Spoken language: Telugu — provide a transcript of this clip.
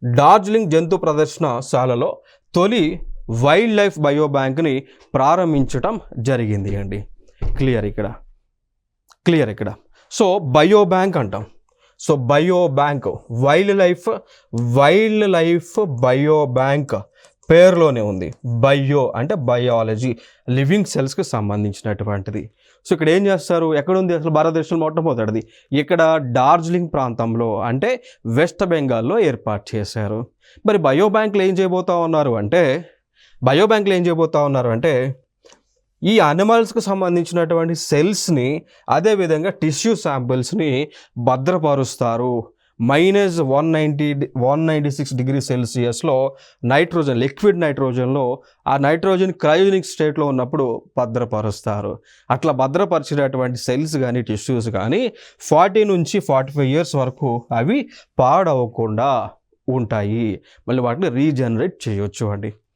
డార్జిలింగ్ జంతు ప్రదర్శనశాలలో తొలి వైల్డ్ లైఫ్ బయో బ్యాంక్ని ప్రారంభించటం జరిగింది అండి. క్లియర్ ఇక్కడ. సో బయో బ్యాంక్ అంటాం. So bio bank wild life bio bank పేరులోనే ఉంది. బయో అంటే బయాలజీ, లివింగ్ సెల్స్కి సంబంధించినటువంటిది. సో ఇక్కడ ఏం చేస్తారు, ఎక్కడుంది అసలు భారతదేశంలో మొట్టమొదటిది ఇక్కడ డార్జిలింగ్ ప్రాంతంలో అంటే వెస్ట్ బెంగాల్లో ఏర్పాటు చేశారు. మరి బయో బ్యాంకులు ఏం చేయబోతా ఉన్నారు అంటే ఈ అనిమల్స్కి సంబంధించినటువంటి సెల్స్ని అదేవిధంగా టిష్యూ శాంపిల్స్ని భద్రపరుస్తారు. -196°C నైట్రోజన్, లిక్విడ్ నైట్రోజన్లో ఆ నైట్రోజన్ క్రయోజనిక్ స్టేట్లో ఉన్నప్పుడు భద్రపరుస్తారు. అట్లా భద్రపరిచినటువంటి సెల్స్ కానీ టిష్యూస్ కానీ 40 నుంచి 45 ఇయర్స్ వరకు అవి పాడవకుండా ఉంటాయి. మళ్ళీ వాటిని రీజనరేట్ చేయొచ్చు అండి.